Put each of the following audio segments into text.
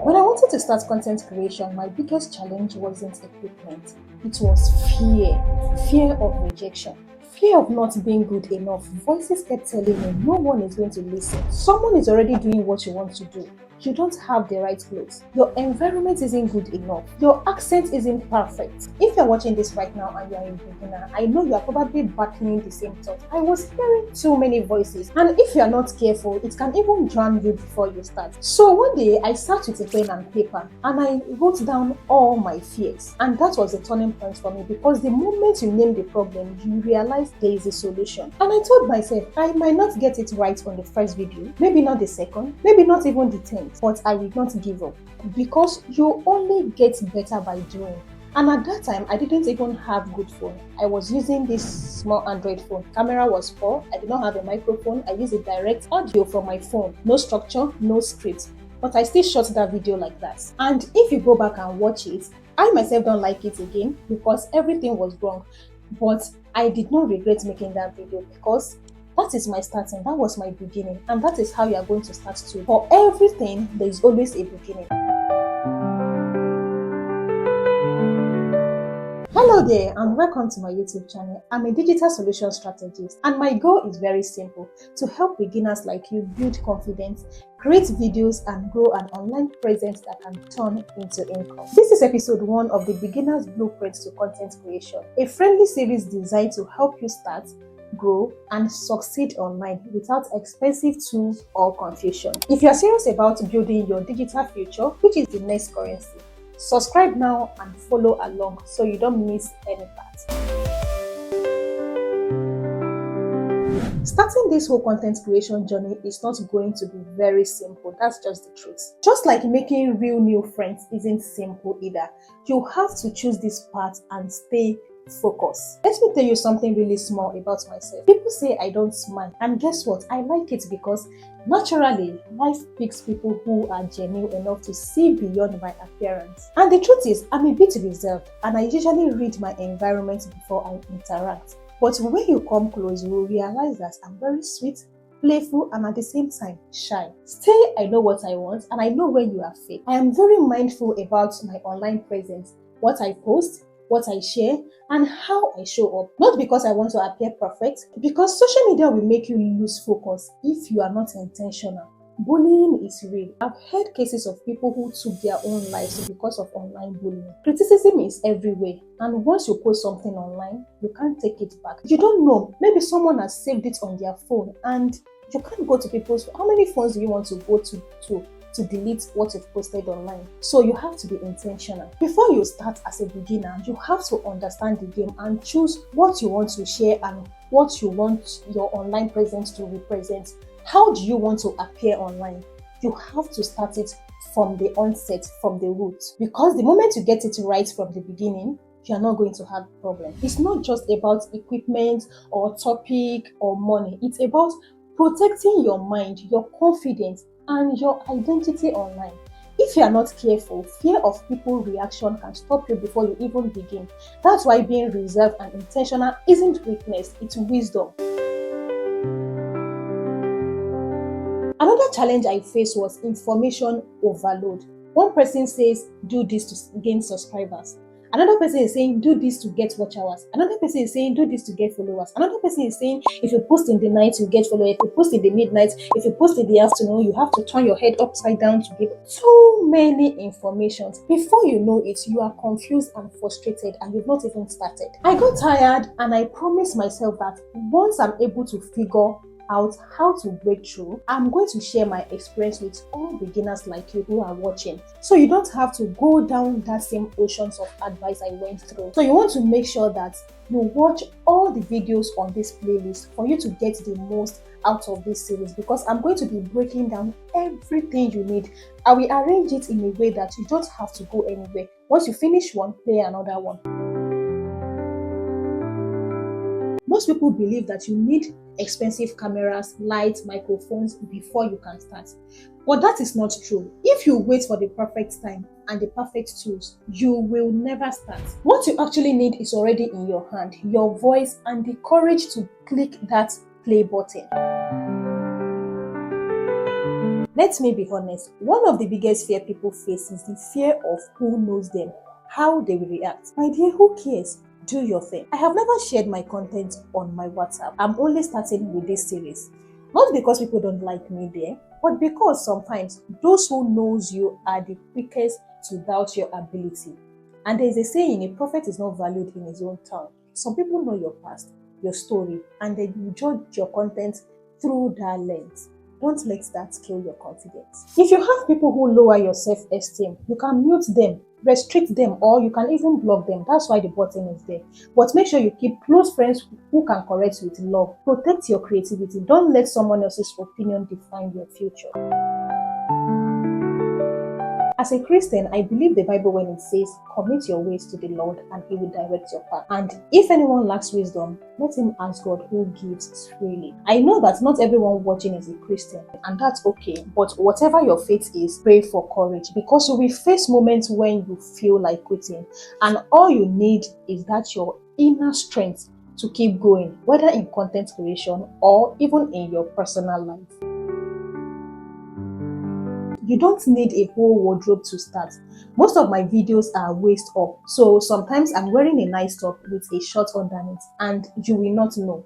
When I wanted to start content creation, my biggest challenge wasn't equipment. It was fear of rejection. Fear of not being good enough. Voices kept telling me no one is going to listen. Someone is already doing what you want to do. You don't have the right clothes. Your environment isn't good enough. Your accent isn't perfect. If you're watching this right now and you're a beginner, I know you're probably battling the same thought. I was hearing too many voices, and if you're not careful, it can even drown you before you start. So one day, I sat with a pen and paper and I wrote down all my fears. And that was a turning point for me, because the moment you name the problem, you realize there is a solution. And I told myself, I might not get it right on the first video, maybe not the second, maybe not even the 10th, but I will not give up, because you only get better by doing. And at that time, I didn't even have good phone. I was using this small Android phone. Camera was poor. I did not have a microphone. I used a direct audio from my phone. No structure, no script. But I still shot that video like that. And if you go back and watch it, I myself don't like it again because everything was wrong. But I did not regret making that video, because that is my starting. That was my beginning. And that is how you are going to start too. For everything, there is always a beginning. Hello there and welcome to my YouTube channel. I'm a digital solution strategist, and my goal is very simple: to help beginners like you build confidence, create videos, and grow an online presence that can turn into income. This is episode 1 of the Beginner's Blueprint to Content Creation, a friendly series designed to help you start, grow, and succeed online without expensive tools or confusion. If you are serious about building your digital future, which is the next currency, subscribe now and follow along so you don't miss any part. Starting this whole content creation journey is not going to be very simple. That's just the truth. Just like making real new friends isn't simple either. You have to choose this path and stay focused. Let me tell you something really small about myself. People say I don't smile, and guess what? I like it, because naturally, life picks people who are genuine enough to see beyond my appearance. And the truth is, I'm a bit reserved, and I usually read my environment before I interact. But when you come close, you will realize that I'm very sweet, playful, and at the same time shy. Still, I know what I want, and I know when you are fake. I am very mindful about my online presence, what I post, what I share, and how I show up. Not because I want to appear perfect, because social media will make you lose focus if you are not intentional. Bullying is real. I've heard cases of people who took their own lives because of online bullying. Criticism is everywhere, and once you post something online, you can't take it back. You don't know, maybe someone has saved it on their phone, and you can't go to people's. How many phones do you want to go to delete what you've posted online? So you have to be intentional. Before you start as a beginner, you have to understand the game and choose what you want to share and what you want your online presence to represent. How do you want to appear online? You have to start it from the onset, from the root. Because the moment you get it right from the beginning, you're not going to have a problem. It's not just about equipment or topic or money. It's about protecting your mind, your confidence, and your identity online. If you are not careful, fear of people's reaction can stop you before you even begin. That's why being reserved and intentional isn't weakness, it's wisdom. Another challenge I faced was information overload. One person says, do this to gain subscribers. Another person is saying, do this to get watch hours. Another person is saying, do this to get followers. Another person is saying, if you post in the night, you get followers. If you post in the midnight, if you post in the afternoon, you have to turn your head upside down to give too many informations. Before you know it, you are confused and frustrated, and you've not even started. I got tired, and I promised myself that once I'm able to figure out how to break through, I'm going to share my experience with all beginners like you who are watching, so you don't have to go down that same oceans of advice I went through. So you want to make sure that you watch all the videos on this playlist for you to get the most out of this series, because I'm going to be breaking down everything you need. I will arrange it in a way that you don't have to go anywhere. Once you finish one, play another one. Most people believe that you need expensive cameras, lights, microphones before you can start. But that is not true. If you wait for the perfect time and the perfect tools, you will never start. What you actually need is already in your hand: your voice and the courage to click that play button. Let me be honest, one of the biggest fear people face is the fear of who knows them, how they will react. My dear, who cares? Do your thing. I have never shared my content on my WhatsApp. I'm only starting with this series. Not because people don't like me there, but because sometimes those who knows you are the quickest to doubt your ability. And there is a saying, a prophet is not valued in his own town. Some people know your past, your story, and then you judge your content through that lens. Don't let that kill your confidence. If you have people who lower your self-esteem, you can mute them, restrict them, or you can even block them. That's why the button is there. But make sure you keep close friends who can correct you with love. Protect your creativity. Don't let someone else's opinion define your future. As a Christian, I believe the Bible when it says, commit your ways to the Lord and he will direct your path. And if anyone lacks wisdom, let him ask God who gives freely. I know that not everyone watching is a Christian, and that's okay. But whatever your faith is, pray for courage, because you will face moments when you feel like quitting. And all you need is that your inner strength to keep going, whether in content creation or even in your personal life. You don't need a whole wardrobe to start. Most of my videos are waist up, so sometimes I'm wearing a nice top with a short underneath and you will not know.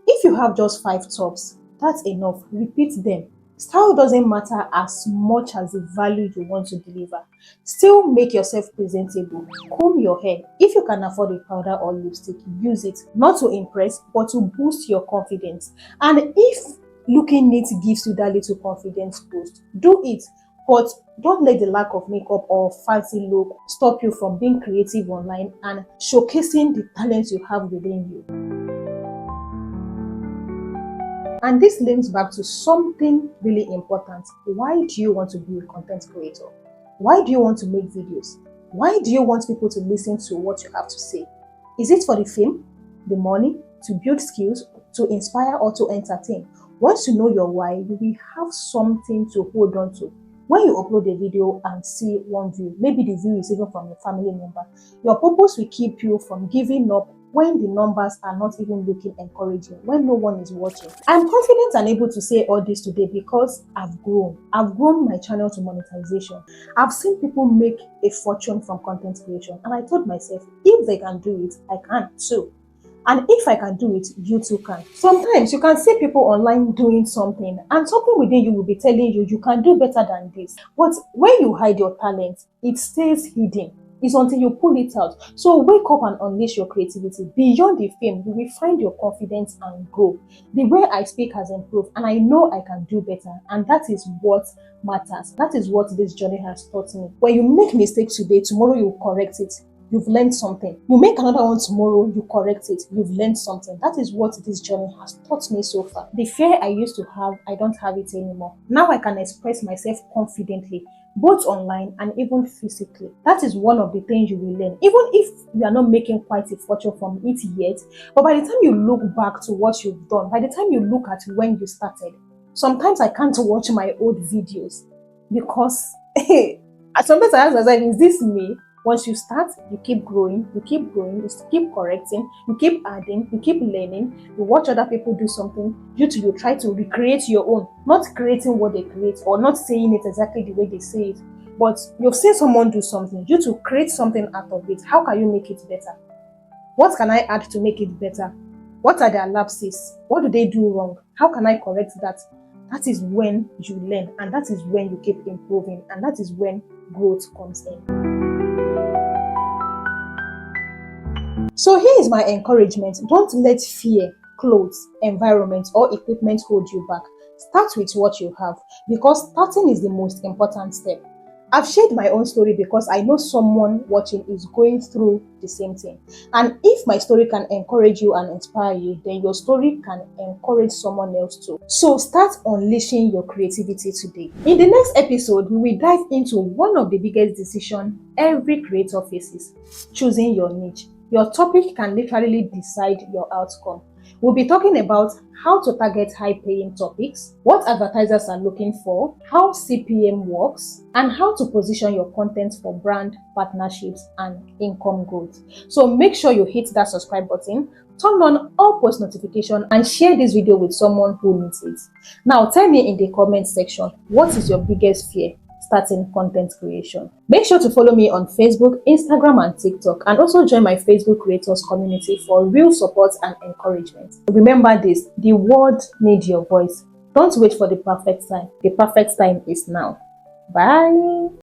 If you have just 5 tops, that's enough. Repeat them. Style doesn't matter as much as the value you want to deliver. Still make yourself presentable. Comb your hair. If you can afford a powder or lipstick, use it. Not to impress, but to boost your confidence. And if looking neat gives you that little confidence boost, do it. But don't let the lack of makeup or fancy look stop you from being creative online and showcasing the talents you have within you. And this links back to something really important. Why do you want to be a content creator? Why do you want to make videos? Why do you want people to listen to what you have to say? Is it for the fame, the money, to build skills, to inspire, or to entertain? Once you know your why, you will have something to hold on to. When you upload a video and see one view, maybe the view is even from a family member, your purpose will keep you from giving up when the numbers are not even looking encouraging, when no one is watching. I'm confident and able to say all this today because I've grown. I've grown my channel to monetization. I've seen people make a fortune from content creation, and I told myself, if they can do it, I can too. And if I can do it, you too can. Sometimes you can see people online doing something and something within you will be telling you, you can do better than this. But when you hide your talent, it stays hidden. It's until you pull it out. So wake up and unleash your creativity. Beyond the fame, you will find your confidence and grow. The way I speak has improved and I know I can do better. And that is what matters. That is what this journey has taught me. When you make mistakes today, tomorrow you correct it. You've learned something. You make another one tomorrow, you correct it. You've learned something. That is what this journey has taught me so far. The fear I used to have, I don't have it anymore. Now I can express myself confidently, both online and even physically. That is one of the things you will learn. Even if you are not making quite a fortune from it yet, but by the time you look back to what you've done, by the time you look at when you started, sometimes I can't watch my old videos because sometimes I ask myself, is this me? Once you start, you keep growing, you keep correcting, you keep adding, you keep learning, you watch other people do something, you try to recreate your own, not creating what they create or not saying it exactly the way they say it, but you've seen someone do something, you to create something out of it. How can you make it better? What can I add to make it better? What are their lapses? What do they do wrong? How can I correct that? That is when you learn, and that is when you keep improving, and that is when growth comes in. So here is my encouragement. Don't let fear, clothes, environment, or equipment hold you back. Start with what you have, because starting is the most important step. I've shared my own story because I know someone watching is going through the same thing. And if my story can encourage you and inspire you, then your story can encourage someone else too. So start unleashing your creativity today. In the next episode, we will dive into one of the biggest decisions every creator faces: choosing your niche. Your topic can literally decide your outcome. We'll be talking about how to target high-paying topics, what advertisers are looking for, how CPM works, and how to position your content for brand partnerships and income growth. So make sure you hit that subscribe button, turn on all post notification, and share this video with someone who needs it. Now tell me in the comment section, what is your biggest fear starting content creation? Make sure to follow me on Facebook, Instagram, and TikTok, and also join my Facebook creators community for real support and encouragement. Remember this, the world needs your voice. Don't wait for the perfect time. The perfect time is now. Bye.